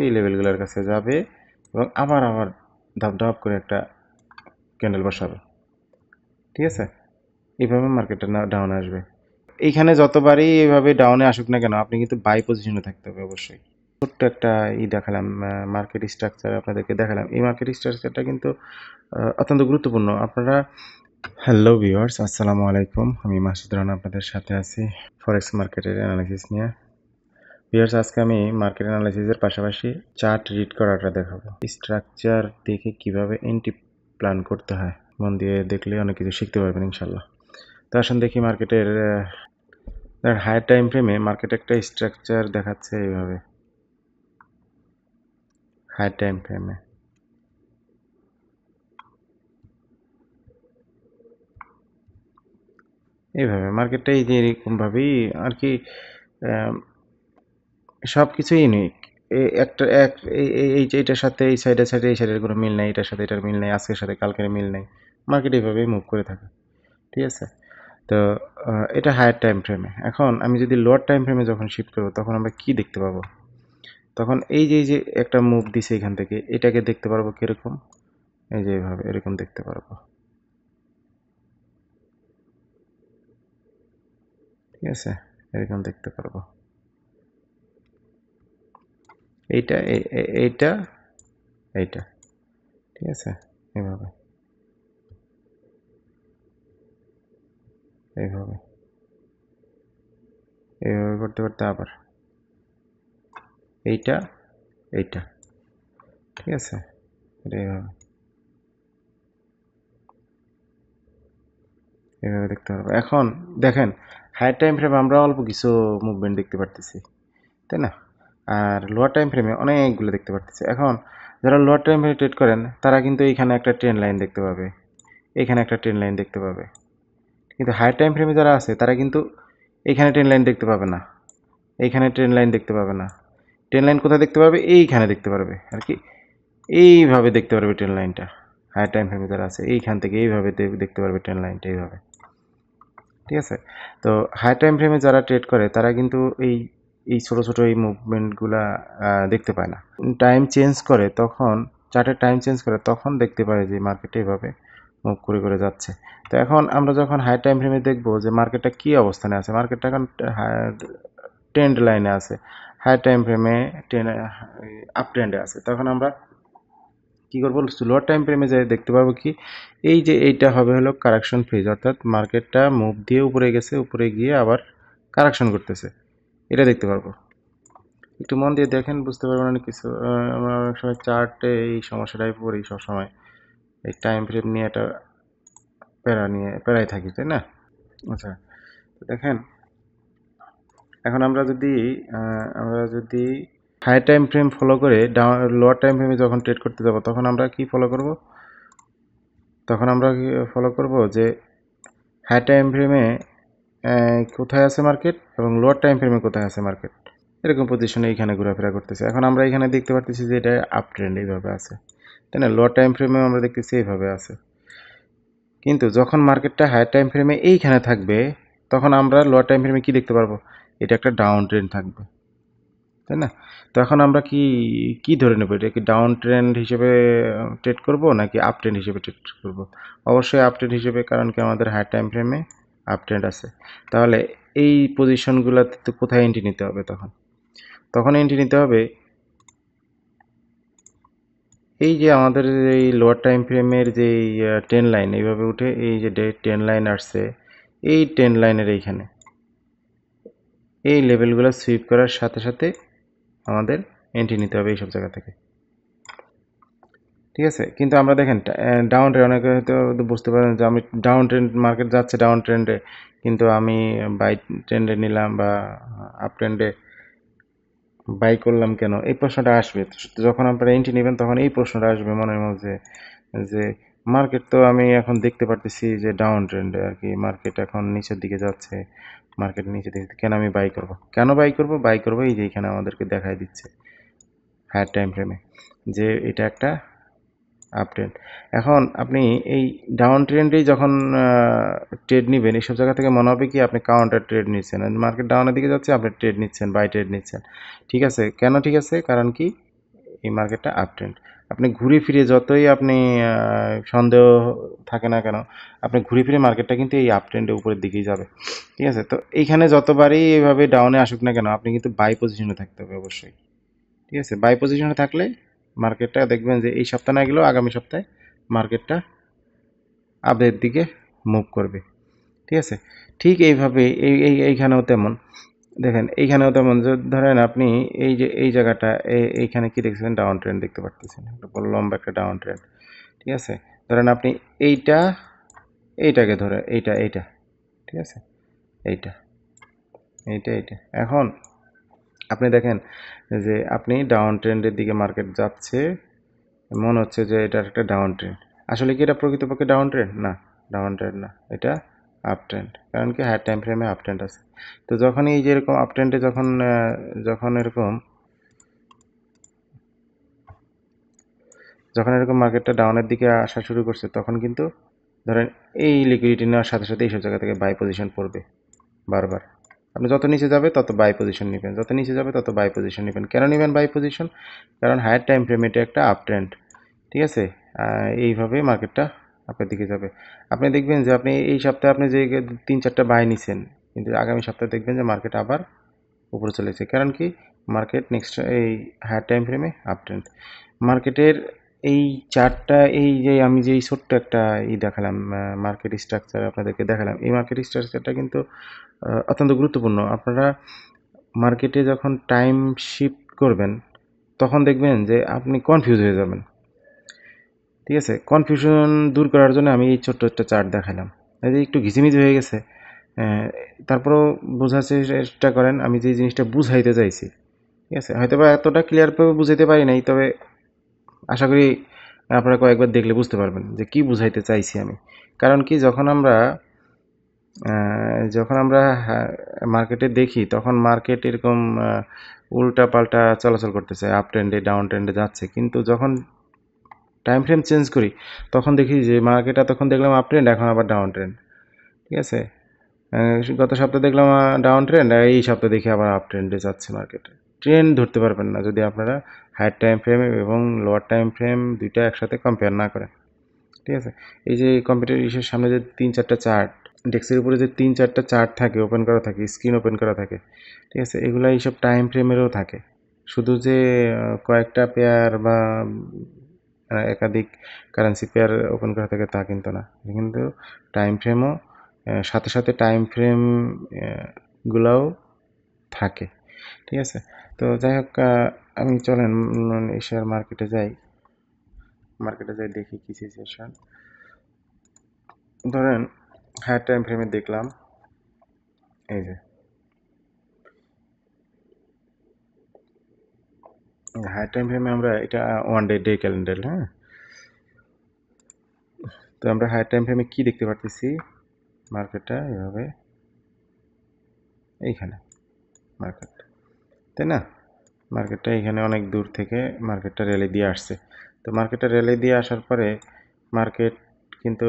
এই লেভেলগুলোর কাছে যাবে এবং আবার ধাপ করে একটা ক্যান্ডেল বসাবে। ঠিক আছে, এইভাবে মার্কেটটা ডাউনে আসবে। এইখানে যতবারই এইভাবে ডাউনে আসুক না কেন, আপনি কিন্তু বাই পজিশনে থাকতে হবে অবশ্যই। ছোট্ট একটা দেখালাম, মার্কেট স্ট্রাকচার আপনাদেরকে দেখালাম। এই মার্কেট স্ট্রাকচারটা কিন্তু অত্যন্ত গুরুত্বপূর্ণ। আপনারা হ্যালো ভিউয়ার্স, আসসালামু আলাইকুম। আমি মাসুদ রানা আপনাদের সাথে আছি ফরেক্স মার্কেটের অ্যানালিসিস নিয়ে। ভিউয়ার্স, আজকে আমি মার্কেট অ্যানালিসিসের পাশাপাশি চার্ট রিড করাটা দেখাবো। স্ট্রাকচার দেখে কিভাবে এন্ট্রি প্ল্যান করতে হয়, মন দিয়ে দেখলে অনেক কিছু শিখতে পারবেন ইনশাল্লাহ। তো আসুন দেখি মার্কেটের হাই টাইম ফ্রেমে মার্কেট একটা স্ট্রাকচার দেখাচ্ছে এইভাবে। হাই টাইম ফ্রেমে এইভাবে মার্কেটটা এই যে এরকমভাবেই আর কি, সব কিছুই ইউনিক। একটা এইটার সাথে এই সাইডের কোনো মিল নেই, এটার সাথে এটার মিল নেই, আজকের সাথে কালকের মিল নেই। মার্কেট এইভাবেই মুভ করে থাকে। ঠিক আছে, তো এটা হায়ার টাইম ফ্রেমে। এখন আমি যদি লোয়ার টাইম ফ্রেমে যখন শিফট করবো, তখন আমরা কি দেখতে পাবো? তখন এই যে একটা মুভ দিছে এখান থেকে, এটাকে দেখতে পারবো কিরকম, এই যে এইভাবে এরকম দেখতে পারবো। ঠিক আছে, এরকম দেখতে পারবো। এইটা এইটা এইটা ঠিক আছে, এইভাবে এইভাবে এইভাবে করতে করতে আবার এইটা এইটা ঠিক আছে, এটা এইভাবে এইভাবে দেখতে পারবো। এখন দেখেন, হায়ার টাইম ফ্রেমে আমরা অল্প কিছু মুভমেন্ট দেখতে পারতেছি, তাই না? আর লোয়ার টাইম ফ্রেমে অনেকগুলো দেখতে পারতেছি। এখন যারা লোয়ার টাইম ফ্রেমে ট্রেড করেন, তারা কিন্তু এইখানে একটা ট্রেন লাইন দেখতে পাবে, এইখানে একটা ট্রেন লাইন দেখতে পাবে। কিন্তু হায়ার টাইম ফ্রেমে যারা আছে, তারা কিন্তু এইখানে ট্রেন লাইন দেখতে পাবে না, এইখানে ট্রেন লাইন দেখতে পাবে না। ট্রেন লাইন কোথায় দেখতে পারবে? এইখানে দেখতে পারবে আর কি, এইভাবে দেখতে পারবে ট্রেন লাইনটা। হায়ার টাইম ফ্রেমে যারা আছে, এইখান থেকে এইভাবে দেখতে পারবে ট্রেন লাইনটা এইভাবে। ঠিক আছে, তো হায়ার টাইম ফ্রেমে যারা ট্রেড করে, তারা কিন্তু এই এই ছোটো ছোটো এই মুভমেন্টগুলা দেখতে পায় না। টাইম চেঞ্জ করে তখন, চার্টের টাইম চেঞ্জ করে তখন দেখতে পারে যে মার্কেটে এইভাবে মুভ করে করে যাচ্ছে। তো এখন আমরা যখন হাই টাইম ফ্রেমে দেখবো যে মার্কেটটা কী অবস্থানে আছে, মার্কেটটা এখন ট্রেন্ড লাইনে আছে, হাই টাইম ফ্রেমে আপ ট্রেন্ডে আছে, তখন আমরা কী করবো? লোয়ার টাইম ফ্রেমে যাই দেখতে পাবো কি, এই যে এইটা হবে হলো কারেকশন ফেজ, অর্থাৎ মার্কেটটা মুভ দিয়ে উপরে গেছে, উপরে গিয়ে আবার কারেকশন করতেছে, এটা দেখতে পারবো। একটু মন দিয়ে দেখেন, বুঝতে পারবেন অনেক কিছু। আমরা অনেক সময় চার্টে এই সমস্যাটাই পড়ি সবসময়, এই টাইম ফ্রেম নিয়ে একটা প্যারায় থাকি, তাই না? আচ্ছা, তো দেখেন, এখন আমরা যদি হাই টাইম ফ্রেম ফলো করে লোয়ার টাইম ফ্রেমে যখন ট্রেড করতে যাব, তখন আমরা কি ফলো করব? তখন আমরা ফলো করব যে হাই টাইম ফ্রেমে কোথায় আছে মার্কেট এবং লোয়ার টাইম ফ্রেমে কোথায় আছে মার্কেট, এরকম পজিশনে এইখানে ঘোরাফেরা করতেছে। এখন আমরা এখানে দেখতে পারতেছি যে এটা আপ ট্রেন্ড এইভাবে আছে, তাই না? লোয়ার টাইম ফ্রেমেও আমরা দেখতেছি এইভাবে আছে। কিন্তু যখন মার্কেটটা হাই টাইম ফ্রেমে এইখানে থাকবে, তখন আমরা লোয়ার টাইম ফ্রেমে কি দেখতে পারবো? এটা একটা ডাউন ট্রেন্ড থাকবে, তাই না? তো এখন আমরা কি কি ধরে নেব? এটা কি ডাউন ট্রেন্ড হিসেবে ট্রেড করব নাকি আপ ট্রেন্ড হিসেবে ট্রেড করব? অবশ্যই আপ ট্রেন্ড হিসেবে, কারণ কি আমাদের হাই টাইম ফ্রেমে আপ ট্রেন্ড আছে। তাহলে এই পজিশনগুলোতে তো কোথায় এন্ট্রি নিতে হবে? তখন এন্ট্রি নিতে হবে এই যে আমাদের এই লোয়ার টাইম ফ্রেমের যে ট্রেন লাইন এইভাবে উঠে এই যে ট্রেন লাইন আসছে, এই ট্রেন লাইনের এইখানে এই লেভেলগুলো সুইপ করার সাথে সাথে আমাদের এন্ট্রি নিতে হবে এইসব জায়গা থেকে। ঠিক আছে, কিন্তু আমরা দেখেন ডাউন ট্রেন্ড, অনেকে হয়তো বুঝতে পারেন যে আমি ডাউন ট্রেন্ড, মার্কেট যাচ্ছে ডাউন ট্রেন্ডে, কিন্তু আমি বাই ট্রেন্ডে নিলাম বা আপ ট্রেন্ডে বাই করলাম কেন, এই প্রশ্নটা আসবে। যখন আপনারা এন্ট্রি নেবেন, তখন এই প্রশ্নটা আসবে মনের মধ্যে যে মার্কেট তো আমি এখন দেখতে পারতেছি যে ডাউন ট্রেন্ডে আর কি, মার্কেট এখন নিচের দিকে যাচ্ছে, মার্কেট নিচের দিকে, কেন আমি বাই করব? কেন বাই করব এই যে এখানে আমাদেরকে দেখাই দিচ্ছে হায়ার টাইম ফ্রেমে যে এটা একটা আপ ট্রেন্ড। এখন আপনি এই ডাউন ট্রেন্ডেই যখন ট্রেড নেবেন, এইসব জায়গা থেকে মনে হবে কি আপনি কাউন্টার ট্রেড নিচ্ছেন, মার্কেট ডাউনের দিকে যাচ্ছে, আপনি ট্রেড নিচ্ছেন, বাই ট্রেড নিচ্ছেন। ঠিক আছে, কেন ঠিক আছে? কারণ কি এই মার্কেটটা আপ ট্রেন্ড। আপনি ঘুরে ফিরে যতই আপনি সন্দেহ থাকে না কেন, আপনি ঘুরে ফিরে মার্কেটটা কিন্তু এই আপ ট্রেন্ডের উপরের দিকেই যাবে। ঠিক আছে? তো এইখানে যতবারই এভাবে ডাউনে আসুক না কেন, আপনি কিন্তু বাই পজিশনে থাকতে হবে অবশ্যই। ঠিক আছে? বাই পজিশনে থাকলে মার্কেটটা দেখবেন যে এই সপ্তাহ না গেলেও আগামী সপ্তাহে মার্কেটটা আপের দিকে মুভ করবে। ঠিক আছে? ঠিক এইভাবে এইখানেও তেমন দেখেন, এইখানেও তেমন যে ধরেন আপনি এই যে এই জায়গাটা এইখানে কি দেখছেন, ডাউন ট্রেন্ড দেখতে পারতেছেন, একটা বড় লম্বা একটা ডাউন ট্রেন্ড। ঠিক আছে? ধরেন আপনি এইটা এইটাকে ধরে এইটা ঠিক আছে, এইটা এইটা এখন আপনি দেখেন যে আপনি ডাউন ট্রেন্ডের দিকে মার্কেট যাচ্ছে, মনে হচ্ছে যে এটা একটা ডাউন ট্রেন্ড। আসলে কি এটা প্রকৃতপক্ষে ডাউন ট্রেন্ড না, ডাউন ট্রেন্ড না, এটা আপ ট্রেন্ড। কারণ কি হায়ার টাইম ফ্রেমে আপ ট্রেন্ড আছে। তো যখনই এই যে এরকম আপ ট্রেন্ডে যখন এরকম মার্কেটটা ডাউনের দিকে আসা শুরু করছে, তখন কিন্তু ধরেন এই লিকুইডিটি নেওয়ার সাথে সাথে এইসব জায়গা থেকে বাই পজিশন পড়বে বারবার। আপনি যত নিচে যাবে তত বাই পজিশন নেবেন, যত নিচে যাবে তত বাই পজিশন নেবেন। কেন নেবেন বাই পজিশন? কারণ হায়ার টাইম ফ্রেম এটা একটা আপ ট্রেন্ড। ঠিক আছে? এইভাবে মার্কেটটা আপনার দিকে যাবে। আপনি দেখবেন যে আপনি এই সপ্তাহে আপনি যে 3-4টা বাই নিছেন, কিন্তু আগামী সপ্তাহে দেখবেন যে মার্কেট আবার উপরে চলেছে। কারণ কি? মার্কেট নেক্সট এই হায়ার টাইম ফ্রেমে আপ ট্রেন্ড। মার্কেটের এই চার্টটা, এই যে আমি যে এই ছোট্ট একটা দেখালাম, মার্কেট স্ট্রাকচার আপনাদেরকে দেখালাম, এই মার্কেট স্ট্রাকচারটা কিন্তু অত্যন্ত গুরুত্বপূর্ণ। আপনারা মার্কেটে যখন টাইম শিফট করবেন, তখন দেখবেন যে আপনি কনফিউজ হয়ে যাবেন। ঠিক আছে? কনফিউশন দূর করার জন্য আমি এই ছোট্ট একটা চার্ট দেখালাম। এই যে একটু ঘিজিমিজি হয়ে গেছে, তারপরেও বোঝার চেষ্টা করেন আমি যে জিনিসটা বুঝাইতে চাইছি। ঠিক আছে? হয়তোবা এতটা ক্লিয়ারভাবে বুঝাইতে পারি নাই, তবে আশা করি আপনারা কয়েকবার দেখলে বুঝতে পারবেন যে কি বুঝাইতে চাইছি আমি। কারণ কি, যখন আমরা মার্কেটে দেখি, তখন মার্কেট এরকম উল্টা পাল্টা চলাচল করতেছে, আপ ট্রেন্ডে ডাউন ট্রেন্ডে যাচ্ছে, কিন্তু যখন টাইম ফ্রেম চেঞ্জ করি, তখন দেখি যে মার্কেট এতক্ষণ দেখলাম আপ ট্রেন্ড, এখন আবার ডাউন ট্রেন্ড। ঠিক আছে? গত সপ্তাহে দেখলাম ডাউন ট্রেন্ড, এই সপ্তাহে দেখি আবার আপ ট্রেন্ডে যাচ্ছে মার্কেট। ট্রেন্ড ধরতে পারবেন না যদি আপনারা হায়ার টাইম ফ্রেম এবং লোয়ার টাইম ফ্রেম দুইটা একসাথে কম্পেয়ার না করেন। ঠিক আছে? এই যে কম্পিউটার ইসের সামনে যে 3-4টা চার্ট, ডেস্কের উপরে যে 3-4টা চার্ট থাকে, ওপেন করা থাকে, স্ক্রিন ওপেন করা থাকে। ঠিক আছে? এগুলো এইসব টাইম ফ্রেমেরও থাকে। শুধু যে কয়েকটা পেয়ার বা একাধিক কারেন্সি পেয়ার ওপেন করা থাকে তা কিন্তু না। কিন্তু টাইম ফ্রেমও সাথে সাথে টাইম ফ্রেম গুলাও থাকে। ঠিক আছে? তো যাই হোক, আমি চলেন এশিয়ার মার্কেটে যাই দেখি কি সিচুয়েশন। ধরেন হায়ার টাইম ফ্রেমে দেখলাম, এই যে হায়ার টাইম ফ্রেমে আমরা এটা ওয়ান ডে ক্যালেন্ডার, হ্যাঁ। তো আমরা হায়ার টাইম ফ্রেমে কি দেখতে পারতেছি, মার্কেটটা এভাবে এইখানে মার্কেট, তাই না? মার্কেটটা এখানে অনেক দূর থেকে মার্কেটটা র্যালি দিয়ে আসছে। তো মার্কেটটা র্যালি দিয়ে আসার পরে মার্কেট কিন্তু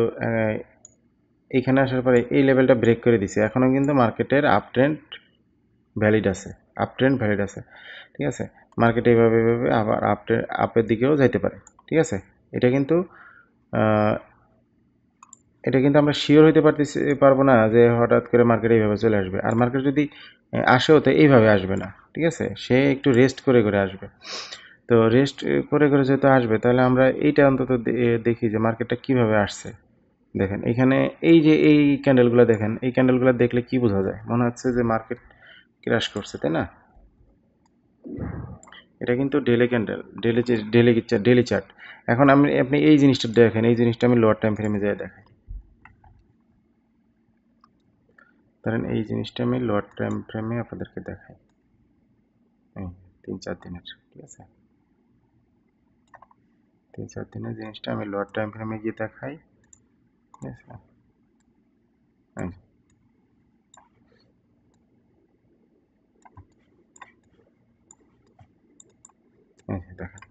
এইখানে আসার পরে এই লেভেলটা ব্রেক করে দিছে। এখনও কিন্তু মার্কেটের আপ ট্রেন্ড ভ্যালিড আছে, ঠিক আছে? মার্কেট এইভাবে আবার আপের দিকেও যাইতে পারে। ঠিক আছে? এটা কিন্তু আহ, এটা কিন্তু আমরা শিওর হইতে পারবো না যে হঠাৎ করে মার্কেট এইভাবে চলে আসবে। আর মার্কেট যদি আসেও তো এইভাবে আসবে না। ঠিক আছে? সে একটু রেস্ট করে আসবে। তো রেস্ট করে যেহেতু আসবে, তাহলে আমরা এইটা অন্তত দেখি যে মার্কেটটা কিভাবে আসছে। দেখেন এখানে এই যে এই ক্যান্ডেলগুলো দেখেন, এই ক্যান্ডেলগুলো দেখলে কি বোঝা যায়? মনে হচ্ছে যে মার্কেট ক্র্যাশ করছে, তাই না? এটা কিন্তু ডেলি ক্যান্ডেল, ডেলি চার্ট। এখন আপনি এই জিনিসটা দেখেন, এই জিনিসটা আমি লোয়ার টাইম ফ্রেমে যাই দেখাই। ধরেন এই জিনিসটা আমি লোয়ার টাইম ফ্রেমে আপনাদেরকে দেখাই, এই 3-4 দিনের। ঠিক আছে? 3-4 দিনের জিনিসটা আমি লোয়ার টাইম ফ্রেমে গিয়ে দেখাই। ঠিক আছে? এই যে, দেখেন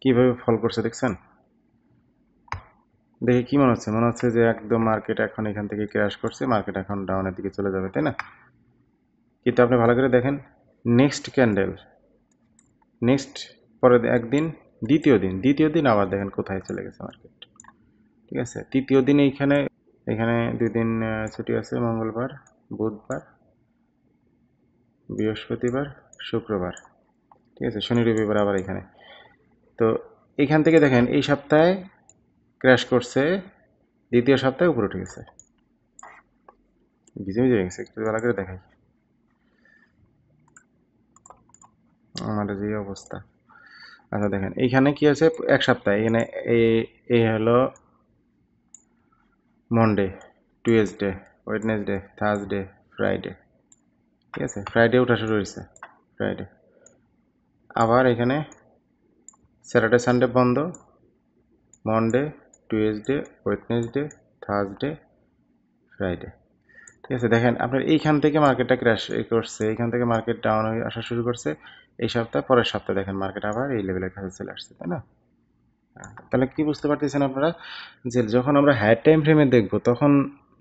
কিভাবে ফল করছে, দেখছেন? দেখে কি মনে হচ্ছে? মনে হচ্ছে যে একদম মার্কেট এখন এখান থেকে ক্র্যাশ করছে, মার্কেট এখন ডাউনের দিকে চলে যাবে, তাই না? কিন্তু আপনি ভালো করে দেখেন, নেক্সট ক্যান্ডেল নেক্সট পরের একদিন, দ্বিতীয় দিন আবার দেখেন কোথায় চলে গেছে মার্কেট। ঠিক আছে, তৃতীয় দিন এখানে এখানে 2 দিন ছুটি আছে, মঙ্গলবার, বুধবার, বৃহস্পতিবার, শুক্রবার। ঠিক আছে, শনি রবিবার আবার এখানে। তো এখান থেকে দেখেন এই সপ্তাহে ক্র্যাশ করছে, দ্বিতীয় সপ্তাহে উপরে উঠে গেছে, ভিজে ভিজে গেছে, একটু ভালো করে দেখাই আমার যে অবস্থা। আচ্ছা দেখেন এইখানে কি আছে, এক সপ্তাহে এখানে এই হলো Monday, Tuesday, Wednesday, Thursday, Friday. ঠিক আছে, ফ্রাইডে ওঠা শুরু হয়েছে, ফ্রাইডে। আবার এখানে স্যাটারডে সানডে বন্ধ, Monday, Tuesday, Wednesday, Thursday, Friday. ঠিক আছে, দেখেন আপনার এইখান থেকে মার্কেটটা ক্র্যাশ করছে, এইখান থেকে মার্কেট ডাউন হয়ে আসা শুরু করছে। এই সপ্তাহ, পরের সপ্তাহে দেখেন মার্কেট আবার এই লেভেলের কাছে চলে আসছে, তাই না? তাহলে কি বুঝতে পারতেছেন আপনারা, যে যখন আমরা হায়ার টাইম ফ্রেমে দেখব তখন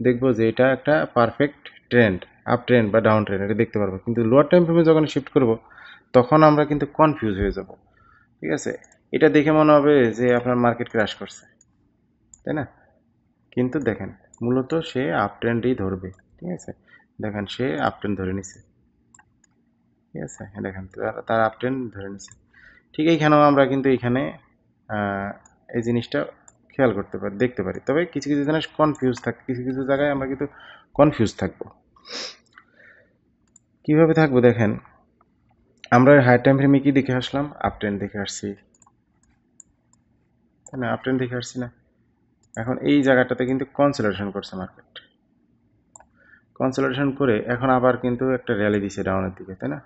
দেখব যে এটা একটা পারফেক্ট ট্রেন্ড, আপ ট্রেন্ড বা ডাউন ট্রেন্ড, এটা দেখতে পারবো। কিন্তু লোয়ার টাইম ফ্রেমে যখন শিফট করব তখন আমরা কিন্তু কনফিউজ হয়ে যাব। ঠিক আছে, এটা দেখে মনে হবে যে আপনার মার্কেট ক্র্যাশ করছে, তাই না? কিন্তু দেখেন মূলত সে আপ ট্রেন্ডই ধরবে। ঠিক আছে, দেখেন সে আপ ট্রেন্ড ধরে নিছে। ঠিক আছে, দেখেন তার আপ ট্রেন্ড ধরে নিছে। ঠিক এইখানেও আমরা কিন্তু এইখানে এই জিনিসটা খেয়াল করতে পারি, দেখতে পারি। তবে কিছু কিছু জিনিস কনফিউজ থাকে, কিছু কিছু জায়গায় আমরা কিন্তু কনফিউজ থাকবো। কিভাবে থাকবো দেখেন, আমরা হাই টাইম ফ্রেমে কি দেখে আসলাম, আপ ট্রেন্ড দেখে আসছি, তাই না? আপ ট্রেন্ড দেখে আসছি না? এখন এই জায়গাটাতে কিন্তু কনসোলিডেশন করছে মার্কেট, কনসোলিডেশন করে এখন আবার কিন্তু একটা র্যালি দিছে ডাউনের দিকে, তাই না?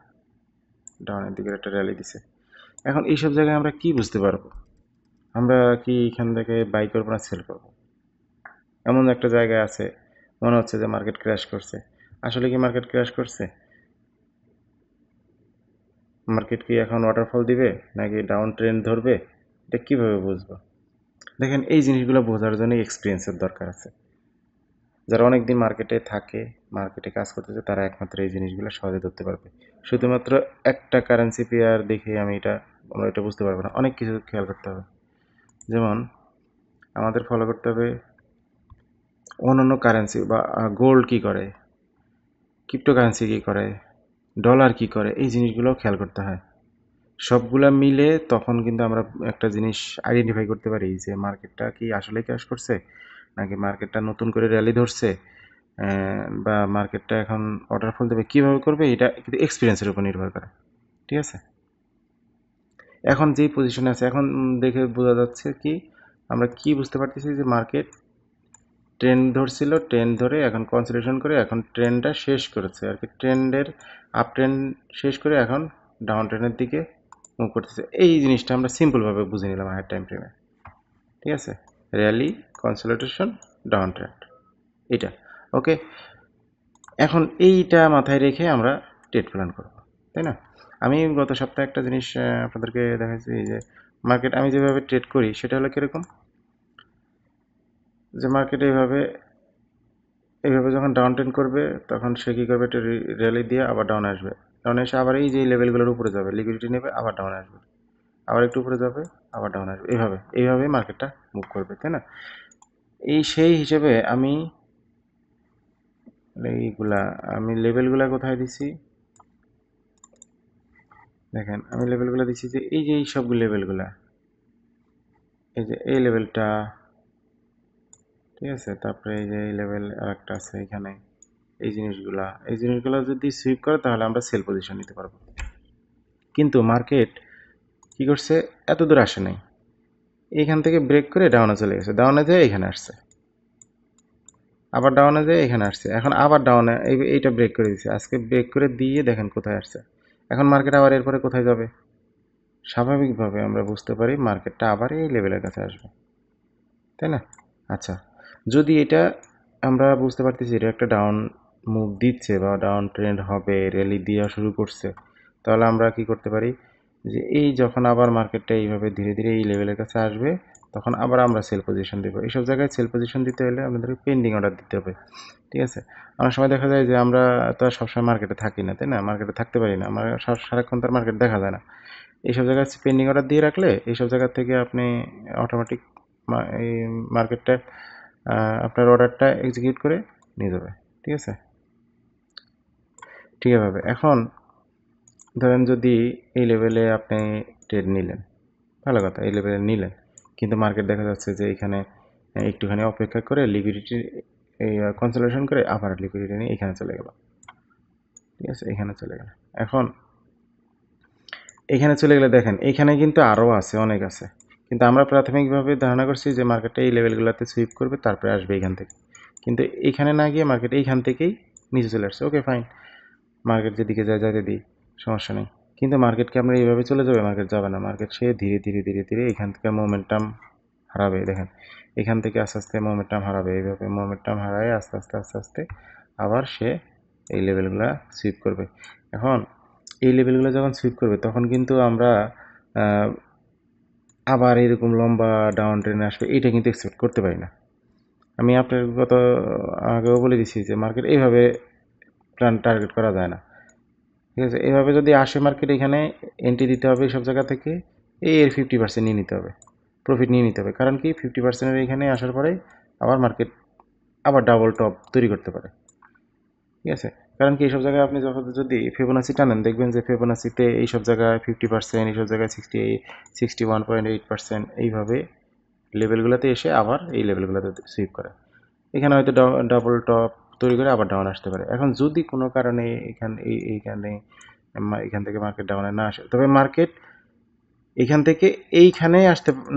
ডাউনের দিকে একটা র্যালি দিছে। এখন এইসব জায়গায় আমরা কি বুঝতে পারবো, আমরা কি এখান থেকে বাই করবো না সেল করবো? এমন একটা জায়গায় আছে মনে হচ্ছে যে মার্কেট ক্র্যাশ করছে, আসলে কি মার্কেট ক্র্যাশ করছে? মার্কেট কি এখন ওয়াটারফল দিবে নাকি ডাউন ট্রেন্ড ধরবে? এটা কিভাবে বুঝবো? দেখেন এই জিনিসগুলো বোঝার জন্য এক্সপিরিয়েন্সের দরকার আছে। যারা অনেকদিন মার্কেটে থাকে, মার্কেটে কাজ করতেছে, তারা একমাত্র এই জিনিসগুলো সহজে ধরতে পারবে। শুধুমাত্র একটা কারেন্সি পেয়ার দেখে আমরা এটা বুঝতে পারবো না, অনেক কিছু খেয়াল করতে হবে। যেমন আমাদের ফলো করতে হবে অন্যান্য কারেন্সি বা গোল্ড কি করে, ক্রিপ্টোকারেন্সি কি করে, ডলার কি করে, এই জিনিসগুলোও খেয়াল করতে হয়। সবগুলা মিলে তখন কিন্তু আমরা একটা জিনিস আইডেন্টিফাই করতে পারি যে মার্কেটটা কি আসলে ক্র্যাশ করছে নাকি মার্কেটটা নতুন করে র্যালি ধরছে, বা মার্কেটটা এখন ওয়াটারফল দেবে। কীভাবে করবে এটা কিন্তু এক্সপিরিয়েন্সের উপর নির্ভর করে। ঠিক আছে, এখন যেই পজিশনে আছে এখন দেখে বোঝা যাচ্ছে কি, আমরা কি বুঝতে পারতেছি যে মার্কেট ট্রেন্ড ধরছিল, ট্রেন্ড ধরে এখন কনসোলিডেশন করে এখন ট্রেন্ডটা শেষ করেছে আর কি, ট্রেন্ডের আপ ট্রেন্ড শেষ করে এখন ডাউন ট্রেন্ডের দিকে মুভ করতেছে। এই জিনিসটা আমরা সিম্পলভাবে বুঝে নিলাম হায়ার টাইম ফ্রেমে। ঠিক আছে, র্যালি, কনসোলিডেশন, ডাউন ট্রেন্ড, এটা ওকে। এখন এইটা মাথায় রেখে আমরা ট্রেড প্ল্যান করব, তাই না? আমি গত সপ্তাহে একটা জিনিস আপনাদেরকে দেখাচ্ছি যে মার্কেট আমি যেভাবে ট্রেড করি সেটা হলো কীরকম, যে মার্কেট এইভাবে যখন ডাউন ট্রেন্ড করবে তখন সে কী করবে, একটা র্যালি দিয়ে আবার ডাউন আসবে, ডাউন এসে আবার এই যে লেভেলগুলোর উপরে যাবে, লিকুইডিটি নেবে, আবার ডাউন আসবে, আবার একটু উপরে যাবে, আবার ডাউন আসবে, এইভাবে মার্কেটটা মুভ করবে, তাই না? সেই হিসেবে আমি লেভেলগুলা কোথায় দিছি দেখেন, আমি লেভেলগুলো দিচ্ছি যে এই যে এই সবগুলো লেভেলগুলা, এই যে এই লেভেলটা, ঠিক আছে, তারপরে এই যে এই লেভেল আরেকটা আছে এখানে, এই জিনিসগুলো যদি সুইপ করে তাহলে আমরা সেল পজিশন নিতে পারবো। কিন্তু মার্কেট কি করছে, এত দূর আসে নাই, এইখান থেকে ব্রেক করে ডাউনে চলে গেছে, ডাউনে যেয়ে এখানে আসছে, আবার ডাউনে যেয়ে এখানে আসছে, এখন আবার ডাউনে এইটা ব্রেক করে দিচ্ছে, আজকে ব্রেক করে দিয়ে দেখেন কোথায় আসছে। এখন মার্কেট আবার এরপরে কোথায় যাবে, স্বাভাবিকভাবে আমরা বুঝতে পারি মার্কেটটা আবার এই লেভেলের কাছে আসবে, তাই না? আচ্ছা, যদি এটা আমরা বুঝতে পারতেছি এটা একটা ডাউন মুভ দিচ্ছে বা ডাউন ট্রেন্ড হবে, র্যালি দেওয়া শুরু করছে, তাহলে আমরা কি করতে পারি, যে এই যখন আবার মার্কেটটা এইভাবে ধীরে ধীরে এই লেভেলের কাছে আসবে তখন আবার আমরা সেল পজিশন দেবো। এইসব জায়গায় সেল পজিশন দিতে হলে আমাদেরকে পেন্ডিং অর্ডার দিতে হবে। ঠিক আছে, অনেক সময় দেখা যায় যে আমরা তো আর সবসময় মার্কেটে থাকি না, তাই না? মার্কেটে থাকতে পারি না, আমরা সারাক্ষণ তার মার্কেট দেখা যায় না। এইসব জায়গায় পেন্ডিং অর্ডার দিয়ে রাখলে এইসব জায়গা থেকে আপনি অটোমেটিক এই মার্কেটটা আপনার অর্ডারটা এক্সিকিউট করে নিয়ে যাবে। ঠিক আছে, ঠিক আছে। এখন ধরেন যদি এই লেভেলে আপনি ট্রেড নিলেন, ভালো কথা, এই লেভেলে নিলেন, কিন্তু মার্কেট দেখা যাচ্ছে যে এখানে একটুখানি অপেক্ষা করে লিকুইডিটি এই কনসোলিডেশন করে আবার লিকুইডিটি নিয়ে এখানে চলে গেল। ঠিক আছে, এখানে চলে গেল। এখন এখানে চলে গেলে দেখেন এখানে কিন্তু আরও আছে, অনেক আছে, কিন্তু আমরা প্রাথমিকভাবে ধারণা করছি যে মার্কেটটা এই লেভেলগুলোতে সুইপ করবে, তারপরে আসবে এখান থেকে, কিন্তু এখানে না গিয়ে মার্কেট এইখান থেকেই নিচে চলে আসছে। ওকে ফাইন, মার্কেট যেদিকে যায় যাতে দিই, সমস্যা নেই। কিন্তু মার্কেটকে আমরা এইভাবে চলে যাবে, মার্কেট যাবে না। মার্কেট সে ধীরে ধীরে ধীরে ধীরে এখান থেকে মোমেন্টাম হারাবে। দেখেন এখান থেকে আস্তে আস্তে মোমেন্টাম হারাবে, এইভাবে মোমেন্টাম হারায় আস্তে আস্তে আস্তে আস্তে আবার সে এই লেভেলগুলো সুইপ করবে। এখন এই লেভেলগুলো যখন সুইপ করবে তখন কিন্তু আমরা আবার এরকম লম্বা ডাউন ট্রেনে আসবে এটা কিন্তু এক্সপেক্ট করতে পারি না। আমি আপনার গত আগেও বলে দিছি যে মার্কেট এইভাবে টার্গেট করা যায় না। ঠিক আছে, এভাবে যদি আসে মার্কেট, এখানে এন্ট্রি দিতে হবে সব জায়গা থেকে, এর 50% নিয়ে নিতে হবে, প্রফিট নিয়ে নিতে হবে। কারণ কি 50%-এর এখানে আসার পরে আবার মার্কেট আবার ডাবল টপ তৈরি করতে পারে। ঠিক আছে, কারণ কি এইসব জায়গায় আপনি যখন যদি ফিবোনাচি টানেন দেখবেন যে ফিবোনাচিতে এইসব জায়গায় 50%, এইসব জায়গায় 61.8%, এইভাবে লেভেলগুলোতে এসে আবার এই লেভেলগুলোতে সুইপ করে। এখানে হয়তো ডাবল টপ তৈরি করে আবার ডাউন আসতে পারে। এখন যদি কোনো কারণে এখান থেকে মার্কেট ডাউনে না আসে, তবে মার্কেট এখান থেকে এইখানে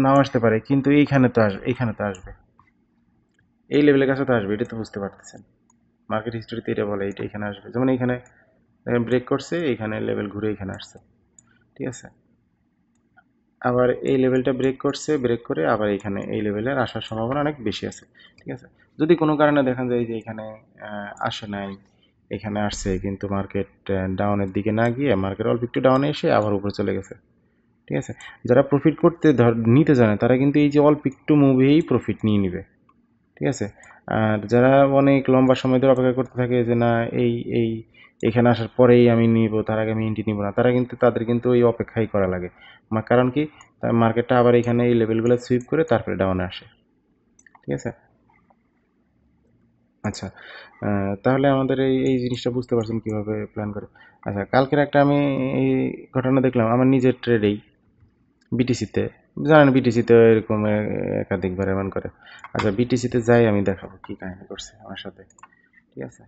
নাও আসতে পারে, কিন্তু এইখানে তো আসবে, এই লেভেলের কাছে তো আসবে, এটা তো বুঝতে পারতেছেন। মার্কেট হিস্টোরিতে এটা বলে এটা এখানে আসবে, যেমন এইখানে ব্রেক করছে, এইখানে লেভেল ঘুরে এখানে আসছে। ঠিক আছে, আবার এই লেভেলটা ব্রেক করছে, ব্রেক করে আবার এখানে এই লেভেলের আসার সম্ভাবনা অনেক বেশি আছে। ঠিক আছে, যদি কোনো কারণে দেখা যায় যে এখানে আসে নাই, এখানে আসছে কিন্তু মার্কেট ডাউনের দিকে না গিয়ে মার্কেট অল্প একটু ডাউনে এসে আবার উপরে চলে গেছে। ঠিক আছে, যারা প্রফিট নিতে জানে তারা কিন্তু এই যে অল্প একটু মুভেই প্রফিট নিয়ে নিবে। ঠিক আছে, আর যারা অনেক লম্বা সময় ধরে অপেক্ষা করতে থাকে যে না এই এই এখানে আসার পরেই আমি নিব, তার আগে আমি এন্ট্রি নিব না, তাদের কিন্তু ওই অপেক্ষাই করা লাগে। কারণ কি, মার্কেটটা আবার এখানে এই লেভেলগুলো সুইপ করে তারপরে ডাউনে আসে। ঠিক আছে, আচ্ছা, তাহলে আমাদের এই এই জিনিসটা বুঝতে পারছেন কীভাবে প্ল্যান করে। আচ্ছা, কালকের একটা আমি এই ঘটনা দেখলাম আমার নিজের ট্রেডেই, বিটিসিতে। জানেন বিটিসিতে এরকম একাধিকবার এমন করে। আচ্ছা, বিটিসিতে যাই আমি দেখাবো কী কাহিনী করছে আমার সাথে। ঠিক আছে,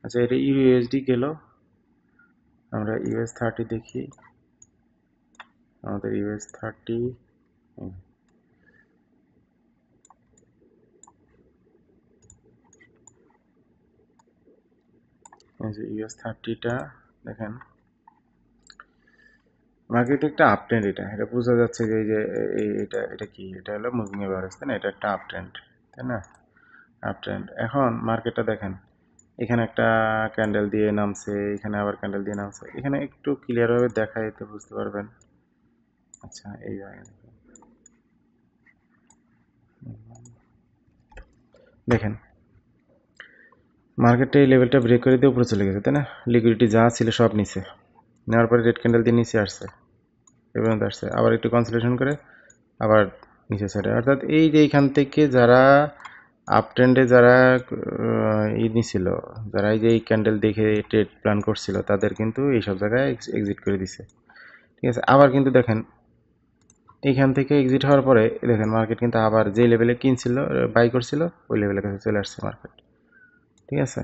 আচ্ছা, এটা ইউএসডি গেল, আমরা US30 দেখি। আমাদের US30 US30টা দেখেন, মার্কেট একটা আপ ট্রেন্ড, এটা বোঝা যাচ্ছে যে এই যে এটা কি, এটা হলো মুভিং এভারেজ, তাই না? এটা একটা আপ ট্রেন্ড, তাই না? Up trend. এখন মার্কেটটা দেখেন, এখানে একটা ক্যান্ডেল দিয়ে নামছে, এখানে আবার ক্যান্ডেল দিয়ে নামছে। এখানে একটু ক্লিয়ারভাবে দেখাই তো বুঝতে পারবেন। আচ্ছা, এই দেখেন মার্কেটটা এই লেভেলটা ব্রেক করে দিয়ে উপরে চলে গেছে, তাই না? লিকুইডিটি যা ছিল সব নিচে, নেওয়ার পরে রেড ক্যান্ডেল দিয়ে নিচে আসছে, এ পর্যন্ত আসছে, আবার একটু কনসোলিডেশন করে আবার নিচে সাইডে। অর্থাৎ এই যে এইখান থেকে যারা আপ ট্রেন্ডে যারা নিছিল, যারা এই যে এই ক্যান্ডেল দেখে ট্রেড প্ল্যান করছিল, তাদের কিন্তু এইসব জায়গায় এক্সিট করে দিছে। ঠিক আছে, আবার কিন্তু দেখেন এইখান থেকে এক্সিট হওয়ার পরে দেখেন মার্কেট কিন্তু আবার যে লেভেলে কিনছিল, বাই করছিল, ওই লেভেলের কাছে চলে আসছে মার্কেট। ঠিক আছে,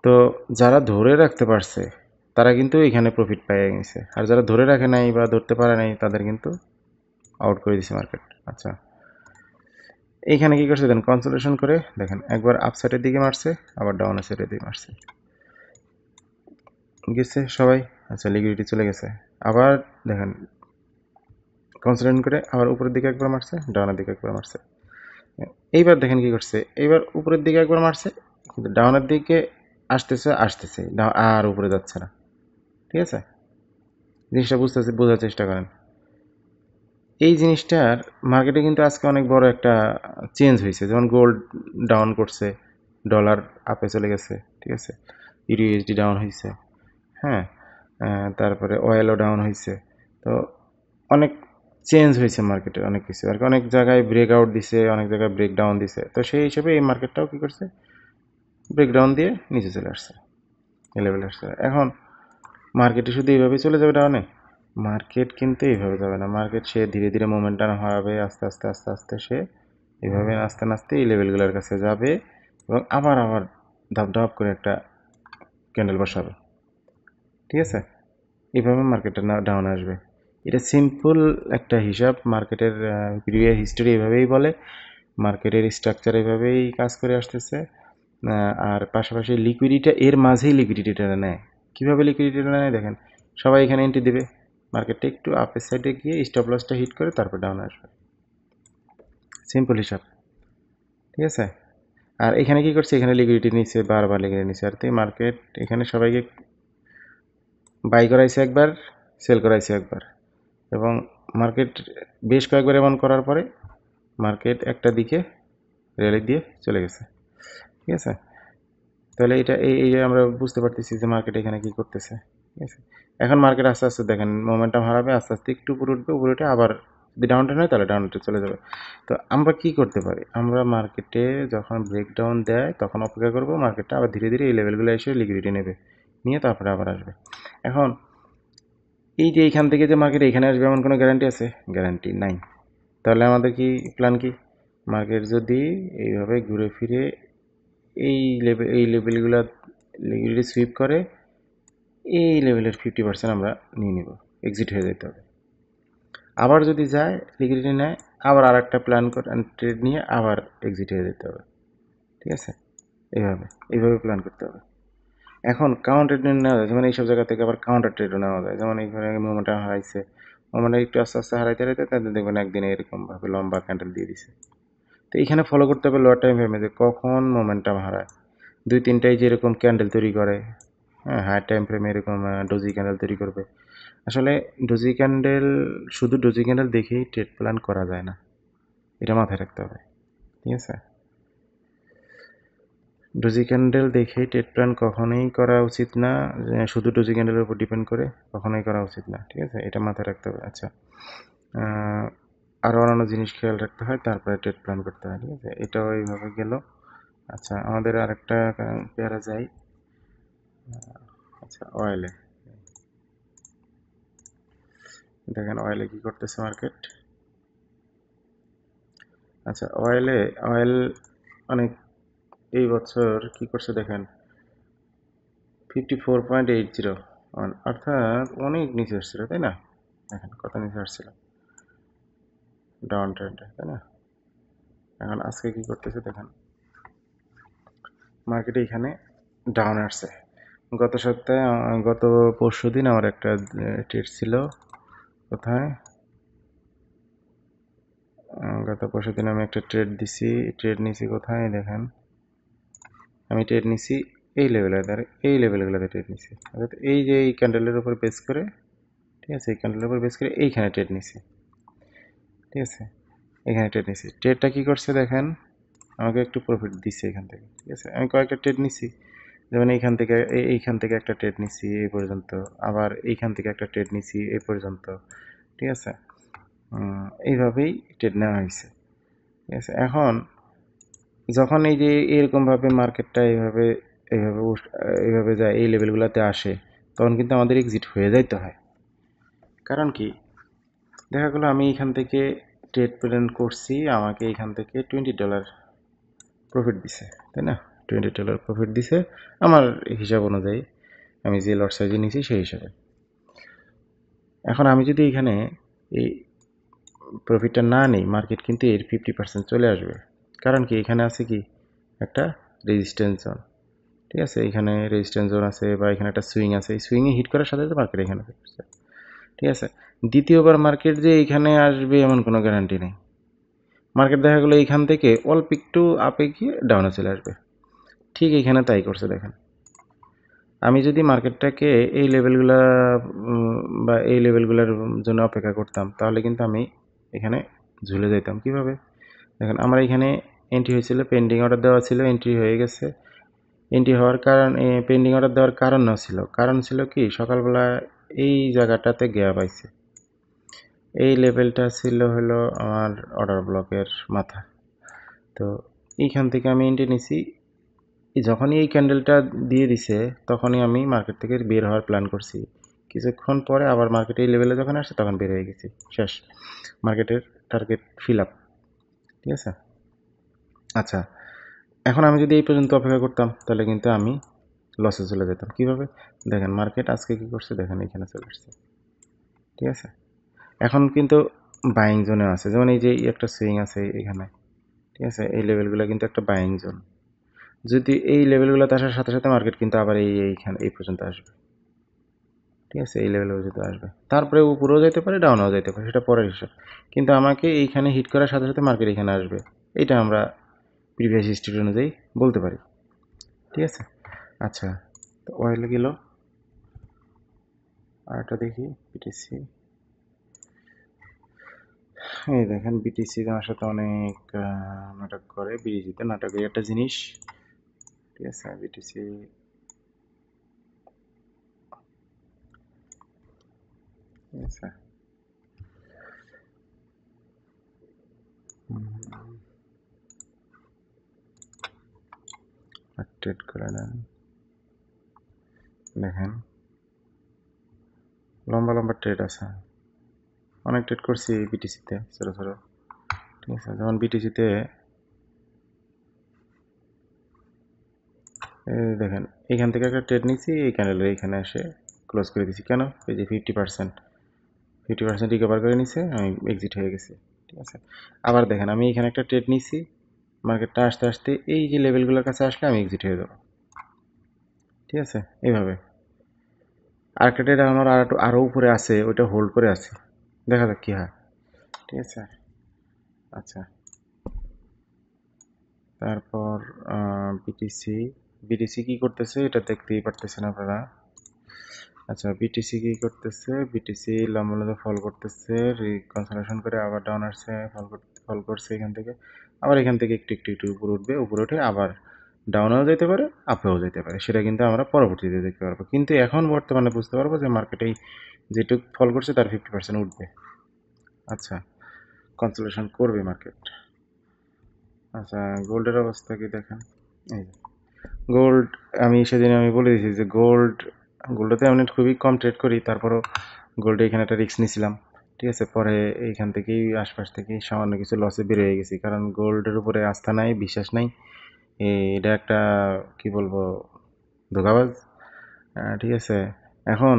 তো যারা ধরে রাখতে পারছে তারা কিন্তু এখানে প্রফিট পেয়ে গেছে, আর যারা ধরে রাখে নাই বা ধরতে পারে নাই তাদের কিন্তু আউট করে দিছে মার্কেট। আচ্ছা, এইখানে কি করছে দেখেন, কনসোলেশন করে দেখেন একবার আপ সাইডের দিকে মারছে, আবার ডাউন সাইডের দিকে মারছে, গেছে সবাই। আচ্ছা, লিকুইডিটি চলে গেছে, আবার দেখেন কনসোলেশন করে আবার উপরের দিকে একবার মারছে, ডাউনের দিকে একবার মারছে। এইবার দেখেন কি করছে, এইবার উপরের দিকে একবার মারছে, কিন্তু ডাউনের দিকে আসতেছে আর উপরে যাচ্ছে না। ঠিক আছে, জিনিসটা বোঝার চেষ্টা করেন। এই জিনিসটার মার্কেটে কিন্তু আজকে অনেক বড় একটা চেঞ্জ হয়েছে, যেমন গোল্ড ডাউন করছে, ডলার আপে চলে গেছে। ঠিক আছে, ইউএসডি ডাউন হয়েছে, হ্যাঁ, তারপরে অয়েলও ডাউন হয়েছে। তো অনেক চেঞ্জ হয়েছে মার্কেটে, অনেক কিছু আর কি, অনেক জায়গায় ব্রেকআউট দিছে, অনেক জায়গায় ব্রেকডাউন দিছে। তো সেই হিসেবে এই মার্কেটটাও কী করছে, ব্রেকডাউন দিয়ে নিচে চলে আসছে, এই লেভেলে আসছে। এখন মার্কেটে শুধু এইভাবে চলে যাবে ডাউনে? মার্কেট কিন্তু এইভাবে যাবে না। মার্কেট সে ধীরে ধীরে মোমেন্টাম হারাবে, আস্তে আস্তে আস্তে আস্তে সে এইভাবে আস্তে আস্তে এই লেভেলগুলোর কাছে যাবে এবং আবার আবার ধাপ ধাপ করে একটা ক্যান্ডেল বসাবে। ঠিক আছে, এইভাবে মার্কেটটা ডাউন আসবে। এটা সিম্পল একটা হিসাব। মার্কেটের প্রিভিয়াস হিস্টোরি এভাবেই বলে, মার্কেটের স্ট্রাকচার এভাবেই কাজ করে আসতেছে। আর পাশাপাশি লিকুইডিটা এর মাঝেই লিকুইডিটিটা নেয়। কীভাবে লিকুইডিটিটা নেয় দেখেন, সবাই এখানে এন্ট্রি দেবে, মার্কেটটা একটু আপের সাইডে গিয়ে স্টপ লসটা হিট করে তারপর ডাউন আসবে। সিম্পল হিসাব, ঠিক আছে। আর এখানে কি করছে, এখানে লিকুইডিটি নিচ্ছে, বারবার লিকুইডিটি নিচ্ছে, আর তাই মার্কেট এখানে সবাইকে বাই করাইছে একবার, সেল করাইছে একবার, এবং মার্কেট বেশ কয়েকবার এমন করার পরে মার্কেট একটা দিকে র্যালি দিয়ে চলে গেছে। ঠিক আছে, তাহলে এটা এই যে আমরা বুঝতে পারতেছি যে মার্কেট এখানে কি করতেছে। ঠিক আছে, এখন মার্কেট আস্তে আস্তে দেখেন মোমেন্টাম হারাবে, আস্তে আস্তে একটু উপরে উঠবে, উপরে উঠে আবার যদি ডাউন ট্রেন হয় তাহলে ডাউন ট্রেন চলে যাবে। তো আমরা কি করতে পারি, আমরা মার্কেটে যখন ব্রেকডাউন দেয় তখন অপেক্ষা করব, মার্কেটটা আবার ধীরে ধীরে এই লেভেলগুলো এসে লিকুইডিটি নেবে, নিয়ে তারপরে আবার আসবে। এখন এই যে এইখান থেকে যে মার্কেট এখানে আসবে এমন কোনো গ্যারান্টি আছে? গ্যারান্টি নাই। তাহলে আমাদের কি প্ল্যান কি, মার্কেট যদি এইভাবে ঘুরে ফিরে এই লেভেলগুলো লিকুইডিটি সুইপ করে, এই লেভেলের 50% আমরা নিয়ে নিব, এক্সিট হয়ে যেতে হবে। আবার যদি যায় লিকুইডিটি নেয়, আবার আর একটা প্ল্যান করে ট্রেড নিয়ে আবার এক্সিট হয়ে যেতে হবে। ঠিক আছে, এইভাবে প্ল্যান করতে হবে। এখন কাউন্টার ট্রেড নেওয়া যায়, যেমন এইসব জায়গা থেকে আবার কাউন্টার ট্রেডও নেওয়া যায়। যেমন এইখানে মোমেন্টাম হারাইছে, মোমেন্টাম একটু আস্তে আস্তে হারাইতে হারাইতে তাদের দেখবেন একদিনে এরকমভাবে লম্বা ক্যান্ডেল দিয়ে দিছে। তো এইখানে ফলো করতে হবে লোয়ার টাইম ফ্রেমে যে কখন মোমেন্টাম হারায়। 2-3টাই যেরকম ক্যান্ডেল তৈরি করে, হ্যাঁ, হাই টাইম ফ্রেমে এরকম ডোজি ক্যান্ডেল তৈরি করবে। আসলে ডোজি ক্যান্ডেল, শুধু ডোজি ক্যান্ডেল দেখেই ট্রেড প্ল্যান করা যায় না, এটা মাথায় রাখতে হবে। ঠিক আছে, ডোজি ক্যান্ডেল দেখেই ট্রেড প্ল্যান কখনোই করা উচিত না, শুধু ডোজি ক্যান্ডেলের উপর ডিপেন্ড করে কখনোই করা উচিত না। ঠিক আছে, এটা মাথায় রাখতে হবে। আচ্ছা, আরও অন্যান্য জিনিস খেয়াল রাখতে হয়, তারপরে ট্রেড প্ল্যান করতে হয়। ঠিক আছে, এটাও এইভাবে গেল। আচ্ছা, আমাদের আরেকটা পেয়ারা যাই। আচ্ছা, অয়েলে দেখেন, অয়েলে কি করতেছে মার্কেট। আচ্ছা, অয়েল অনেক এই বছর কি করছে দেখেন, 54.80, অর্থাৎ অনেক নিচে আসছিল, তাই না? দেখেন কত নিচে আসছিল ডাউন ট্রেন্ডে, তাই না? এখন আজকে কি করতেছে দেখেন, মার্কেটে এখানে ডাউন আসছে। গত সপ্তাহে গত পরশু দিন আমার একটা ট্রেড ছিল, কোথায়, গত পরশু দিন আমি একটা ট্রেড নিছি কোথায় দেখেন, আমি ট্রেড নিছি এই লেভেলগুলোতে ট্রেড নিছি, অর্থাৎ এই যে এই ক্যান্ডেলের উপর বেস করে, ঠিক আছে, এই ক্যান্ডেলের উপর বেস করে এইখানে ট্রেড নিছি। ঠিক আছে, এখানে ট্রেড নিছি, ট্রেডটা কী করছে দেখেন, আমাকে একটু প্রফিট দিচ্ছে এখান থেকে। ঠিক আছে, আমি কয়েকটা ট্রেড নিছি, যেমন এইখান থেকে একটা ট্রেড নিছি এই পর্যন্ত, আবার এইখান থেকে একটা ট্রেড নিছি এই পর্যন্ত। ঠিক আছে, এইভাবেই ট্রেড নেওয়া হয়েছে। ঠিক আছে, এখন যখন এই যে এরকমভাবে মার্কেটটা এইভাবে যায়, এই লেভেলগুলোতে আসে, তখন কিন্তু আমাদের এক্সিট হয়ে যাইতে হয়। কারণ কি, দেখা গেলো আমি এখান থেকে ট্রেড প্ল্যান করছি, আমাকে এখান থেকে $20 প্রফিট দিছে, তাই না? $20 প্রফিট দিছে আমার হিসাব অনুযায়ী, আমি যে লট সাইজে নিয়েছি সেই হিসাবে। এখন আমি যদি এখানে এই প্রফিটটা না নিই, মার্কেট কিন্তু এর 50% চলে আসবে। কারণ কি, এখানে আছে কি একটা রেজিস্ট্যান্স জোন। ঠিক আছে, এখানে রেজিস্ট্যান্স জোন আছে, বা এখানে একটা সুইং আছে, এই সুইংয়ে হিট করার সাথে সাথে মার্কেট এখানে আসছে। ঠিক আছে, দ্বিতীয়বার মার্কেট যে এইখানে আসবে এমন কোনো গ্যারান্টি নেই। মার্কেট দেখা গেলো এইখান থেকে অল্প একটু আপে গিয়ে ডাউনে চলে আসবে, ঠিক এইখানে তাই করছে দেখেন। আমি যদি মার্কেটটাকে এই লেভেলগুলা বা এই লেভেলগুলোর জন্য অপেক্ষা করতাম, তাহলে কিন্তু আমি এখানে ঝুলে যেতাম। কিভাবে দেখেন, আমার এখানে এন্ট্রি হয়েছিল, পেন্ডিং অর্ডার দেওয়া ছিল, এন্ট্রি হয়ে গেছে। এন্ট্রি হওয়ার কারণ, পেন্ডিং অর্ডার দেওয়ার কারণ ছিল কি, সকালবেলা এই জায়গাটাতে গ্যাপ আইছে, এই লেভেলটা ছিল হলো আমার অর্ডার ব্লকের মাথা। তো এইখান থেকে আমি এন্ট্রি নিছি, যখনই এই ক্যান্ডেলটা দিয়ে দিছে তখনই আমি মার্কেট থেকে বের হওয়ার প্ল্যান করছি। কিছুক্ষণ পরে আবার মার্কেট এই লেভেলে যখন আসছে তখন বের হয়ে গেছি, শেষ, মার্কেটের টার্গেট ফিল আপ। ঠিক আছে। আচ্ছা, এখন আমি যদি এই পর্যন্ত অপেক্ষা করতাম তাহলে কিন্তু আমি লসে চলে যেতাম। কীভাবে? দেখেন মার্কেট আজকে কী করছে, দেখেন এখানে চলে আসছে। ঠিক আছে, এখন কিন্তু বাইং জোনে আছে, যেমন এই যে একটা সুইং আছে এখানে। ঠিক আছে, এই লেভেলগুলো কিন্তু একটা বাইং জোন। যদি এই লেভেলগুলোতে আসার সাথে সাথে মার্কেট কিন্তু আবার এইখানে এই পর্যন্ত আসবে। ঠিক আছে, এই লেভেল পর্যন্ত আসবে, তারপরে উপরেও যেতে পারে ডাউনেও যেতে পারে, সেটা পরের হিসাব। কিন্তু আমাকে এইখানে হিট করার সাথে সাথে মার্কেট এখানে আসবে, এটা আমরা প্রিভিয়াস হিস্ট্রি অনুযায়ী বলতে পারি। ঠিক আছে। আচ্ছা, তো অয়েল গেল, আর একটা দেখি বিটিসি। এই দেখেন বিটিসি আমার সাথে অনেক নাটক করে, বিটিসিতে নাটকের একটা জিনিস। ঠিক আছে, বিটিসি ঠিক আছে। ট্রেড করে নেন, দেখেন লম্বা লম্বা ট্রেড আছে, অনেক ট্রেড করছি বিটিসিতে ছোটো ছোটো। ঠিক আছে, যেমন বিটিসিতে দেখেন এইখান থেকে একটা ট্রেড নিচ্ছি, এই ক্যান্ডেলের এইখানে এসে ক্লোজ করে দিচ্ছি। কেন? এই যে 50% রিকভার করে নিছে, আমি এক্সিট হয়ে গেছি। ঠিক আছে, আবার দেখেন আমি এখানে একটা ট্রেড নিচ্ছি, মার্কেটটা আসতে আসতে এই যে লেভেলগুলোর কাছে আসলে আমি এক্সিট হয়ে যাবো। ঠিক আছে, এইভাবে। আরেকটা ট্রেড আমার আরও উপরে আছে, ওইটা হোল্ড করে আছে, দেখা যাক কী হয়। ঠিক আছে। আচ্ছা, তারপর বিটিসি বিটিসি কী করতেছে এটা দেখতেই পারতেছেন আপনারা। আচ্ছা, বিটিসি কী করতেছে, বিটিসি লম্বা ফল করতেছে, রিকনসোলেশন করে আবার ডাউন আসছে, ফল করছে এখান থেকে, আবার এখান থেকে একটু একটু একটু উপরে উঠবে, উপরে উঠে আবার ডাউনেও যেতে পারে, আপেও যেতে পারে, সেটা কিন্তু আমরা পরবর্তীতে দেখতে পারবো। কিন্তু এখন বর্তমানে বুঝতে পারবো যে মার্কেটেই যেটুকু ফল করছে তার 50% উঠবে। আচ্ছা, কনসোলেশন করবে মার্কেট। আচ্ছা, গোল্ডের অবস্থা কি দেখেন। এই গোল্ড, আমি বলে দিয়েছি যে গোল্ডতে আমি খুবই কম ট্রেড করি, তারপরও গোল্ডে এখানে একটা রিস্ক নিয়েছিলাম। ঠিক আছে, পরে এইখান থেকেই আশপাশ থেকেই সামান্য কিছু লসে বের হয়ে গেছি, কারণ গোল্ডের উপরে আস্থা নাই, বিশ্বাস নাই। এটা একটা কি বলবো, ধোঁকাবাজ। ঠিক আছে, এখন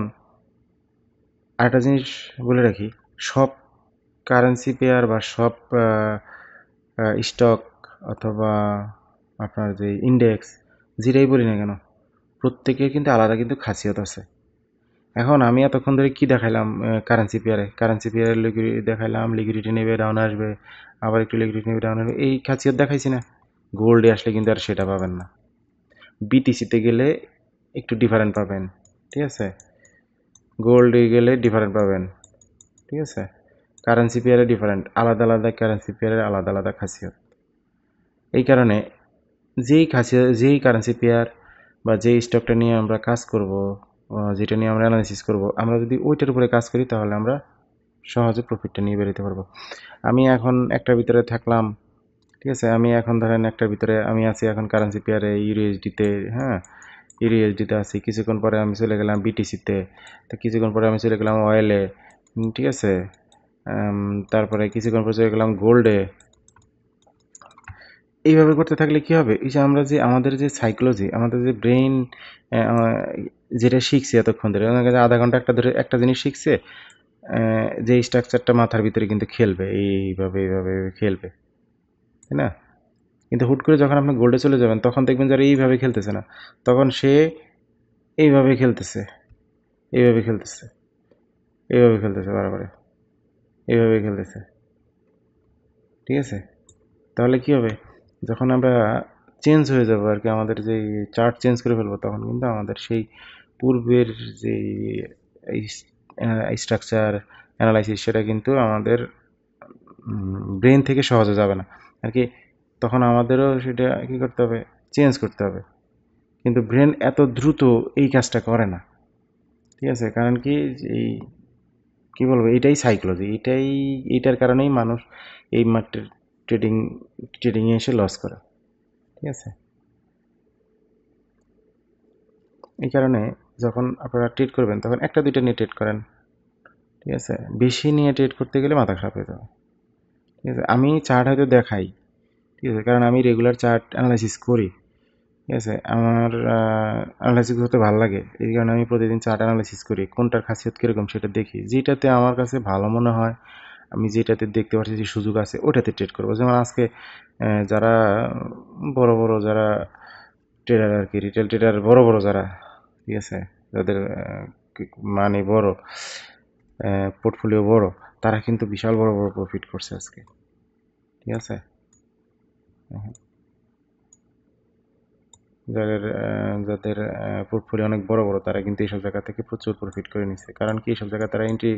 আরেকটা জিনিস বলে রাখি, সব কারেন্সি পেয়ার বা সব স্টক অথবা আপনার যে ইন্ডেক্স, যেটাই বলি না কেন, প্রত্যেকের কিন্তু আলাদা কিন্তু খাসিয়ত আছে। এখন আমি এতক্ষণ ধরে কি দেখাইলাম, কারেন্সি পেয়ারে লিকুইডিটি দেখাইলাম, লিকুইডিটি নেবে ডাউন আসবে, আবার একটু লিকুইডিটি নেবে ডাউন আসবে, এই খাসিয়ত দেখাইছি না। গোল্ডে আসলে কিন্তু আর সেটা পাবেন না। বিটিসিতে গেলে একটু ডিফারেন্ট পাবেন। ঠিক আছে, গোল্ডে গেলে ডিফারেন্ট পাবেন। ঠিক আছে, কারেন্সি পেয়ারে ডিফারেন্ট, আলাদা আলাদা কারেন্সি পেয়ারের আলাদা আলাদা খাসিয়ত। এই কারণে যেই কারেন্সি পেয়ার বা যেই স্টকটা নিয়ে আমরা কাজ করব, যেটা নিয়ে আমরা অ্যানালাইসিস করব, আমরা যদি ওইটার উপরে কাজ করি তাহলে আমরা সহজে প্রফিটটা নিয়ে বেরোতে পারবো। আমি এখন একটার ভিতরে থাকলাম। ঠিক আছে, আমি এখন ধরেন একটার ভিতরে আমি আছি এখন কারেন্সি পেয়ারে ইউএসডিতে। হ্যাঁ, ইউএসডিতে আছি, কিছুক্ষণ পরে আমি চলে গেলাম বিটিসিতে, তো কিছুক্ষণ পরে আমি চলে গেলাম অয়েলে। ঠিক আছে, তারপরে কিছুক্ষণ পরে চলে গেলাম গোল্ডে। এইভাবে করতে থাকলে কি হবে, এই যে আমরা যে আমাদের যে সাইকোলজি, আমাদের যে ব্রেইন যেটা শিখছি এতক্ষণ ধরে, আধা ঘন্টা একটা ধরে একটা জিনিস শিখছে, যে স্ট্রাকচারটা মাথার ভিতরে কিন্তু খেলবে, এইভাবে এইভাবে খেলবে, তাই না? কিন্তু হুট করে যখন আপনি গোল্ডে চলে যাবেন তখন দেখবেন যে এইভাবে খেলতেছে না, তখন সে এইভাবে খেলতেছে, এইভাবে খেলতেছে, এইভাবে খেলতেছে, বারবার এইভাবে খেলতেছে। ঠিক আছে, তাহলে কি হবে, যখন আমরা চেঞ্জ হয়ে যাবো আর কি, আমাদের যে চার্ট চেঞ্জ করে ফেলবো, তখন কিন্তু আমাদের সেই পূর্বের যে স্ট্রাকচার অ্যানালাইসিস সেটা কিন্তু আমাদের ব্রেন থেকে সহজে যাবে না আর কি। তখন আমাদেরও সেটা কী করতে হবে, চেঞ্জ করতে হবে। কিন্তু ব্রেন এত দ্রুত এই কাজটা করে না। ঠিক আছে, কারণ কি এই কি বলবো, এটাই সাইকোলজি, এইটার কারণেই মানুষ এই মার্কেট ট্রেডিং ট্রেডিংয়ে এসে লস করে। ঠিক আছে, এই কারণে যখন আপনারা ট্রেড করবেন তখন একটা দুইটা নিয়ে ট্রেড করেন। ঠিক আছে, বেশি নিয়ে ট্রেড করতে গেলে মাথা খারাপ হয়ে যাবে। ঠিক আছে, আমি চার্ট হয়তো দেখাই, ঠিক আছে, কারণ আমি রেগুলার চার্ট অ্যানালাইসিস করি। ঠিক আছে, আমার অ্যানালাইসিস করতে ভালো লাগে, এই কারণে আমি প্রতিদিন চার্ট অ্যানালাইসিস করি, কোনটার খাসিয়ত কীরকম সেটা দেখি, যেটাতে আমার কাছে ভালো মনে হয়, আমি যেটাতে দেখতে পাচ্ছি যে সুযোগ আছে ওটাতে ট্রেড করবো। যেমন আজকে যারা বড় বড় যারা ট্রেডার আর কি, রিটেল ট্রেডার বড় বড় যারা, ঠিক আছে, যাদের মানে বড় পোর্টফোলিও বড়, তারা কিন্তু বিশাল বড় বড় প্রফিট করছে আজকে। ঠিক আছে, যাদের পোর্টফোলিও অনেক বড় বড় তারা কিন্তু এইসব জায়গা থেকে প্রচুর প্রফিট করে নিচ্ছে। কারণ কি, এইসব জায়গায় তারা এন্ট্রি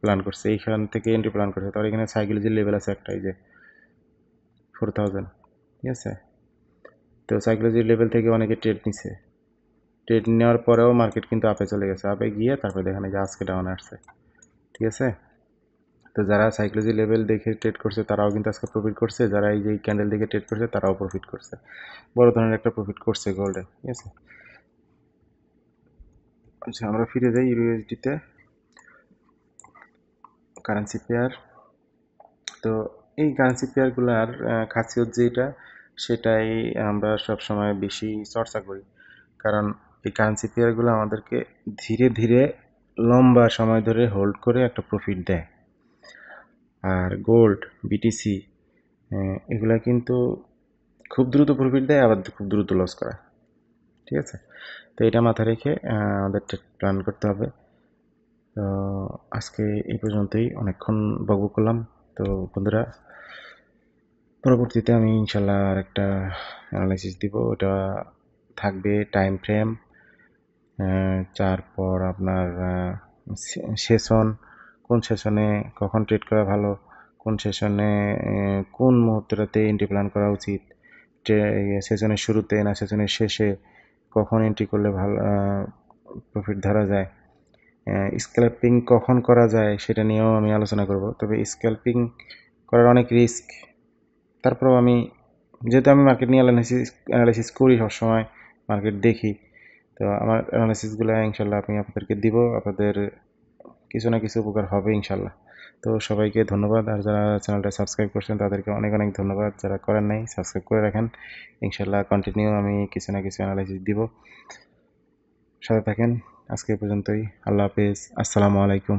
প্ল্যান করছে, এইখান থেকে এন্ট্রি প্ল্যান করছে। তার এখানে সাইকোলজি লেভেল আছে একটা, এই যে 4000। ঠিক আছে, তো সাইকোলজি লেভেল থেকে অনেকে ট্রেড নিছে, ট্রেড নেওয়ার পরেও মার্কেট কিন্তু আপে চলে গেছে, আপে গিয়ে তারপরে দেখেন যে আজকে ডাউন আসছে। ঠিক আছে, তো যারা সাইকোলজি লেভেল দেখে ট্রেড করছে তারাও কিন্তু আজকে প্রফিট করছে, যারা এই যে ক্যান্ডেল দেখে ট্রেড করছে তারাও প্রফিট করছে, বড় ধরনের একটা প্রফিট করছে গোল্ডে। ঠিক আছে, আচ্ছা আমরা ফিরে যাই ইউএসডিতে, কারেন্সি পেয়ার। তো এই কারেন্সি পেয়ারগুলোর খাসিয়ত যেটা, সেটাই আমরা সব সময় বেশি চর্চা করি। কারণ এই কারেন্সি পেয়ারগুলো আমাদেরকে ধীরে ধীরে লম্বা সময় ধরে হোল্ড করে একটা প্রফিট দেয়। আর গোল্ড, বিটিসি, এগুলা কিন্তু খুব দ্রুত প্রফিট দেয়, আবার খুব দ্রুত লস করা। ঠিক আছে, তো এটা মাথায় রেখে আমাদের প্ল্যান করতে হবে। তো আজকে এই পর্যন্তই, অনেকক্ষণ বকবক করলাম। তো বন্ধুরা, পরবর্তীতে আমি ইনশাল্লাহ আর একটা অ্যানালাইসিস দিব, ওটা থাকবে টাইম ফ্রেম, তারপর আপনার সেশন, কোন সেশনে কখন ট্রেড করা ভালো, কোন সেশনে কোন মুহূর্তটাতে এন্ট্রি প্ল্যান করা উচিত, সেশনের শুরুতে না সেশনের শেষে, কখন এন্ট্রি করলে ভালো প্রফিট ধরা যায়, স্ক্যাল্পিং কখন করা যায় সেটা নিয়েও আমি আলোচনা করব। তবে স্ক্যাল্পিং করার অনেক রিস্ক, তারপরেও আমি, যেহেতু আমি মার্কেট নিয়ে অ্যানালাইসিস করি সবসময়, মার্কেট দেখি, তো আমার অ্যানালাইসিসগুলো ইনশাল্লাহ আমি আপনাদেরকে দিব, আপনাদের কিছু না কিছু উপকার হবে ইনশাল্লাহ। তো সবাইকে ধন্যবাদ, আর যারা চ্যানেলটা সাবস্ক্রাইব করছেন তাদেরকে অনেক অনেক ধন্যবাদ, যারা করেন নাই সাবস্ক্রাইব করে রাখেন। ইনশাল্লাহ কন্টিনিউ আমি কিছু না কিছু অ্যানালাইসিস দিব, সাথে থাকেন। আজকে এ পর্যন্তই, আল্লাহ হাফেজ, আসসালামু আলাইকুম।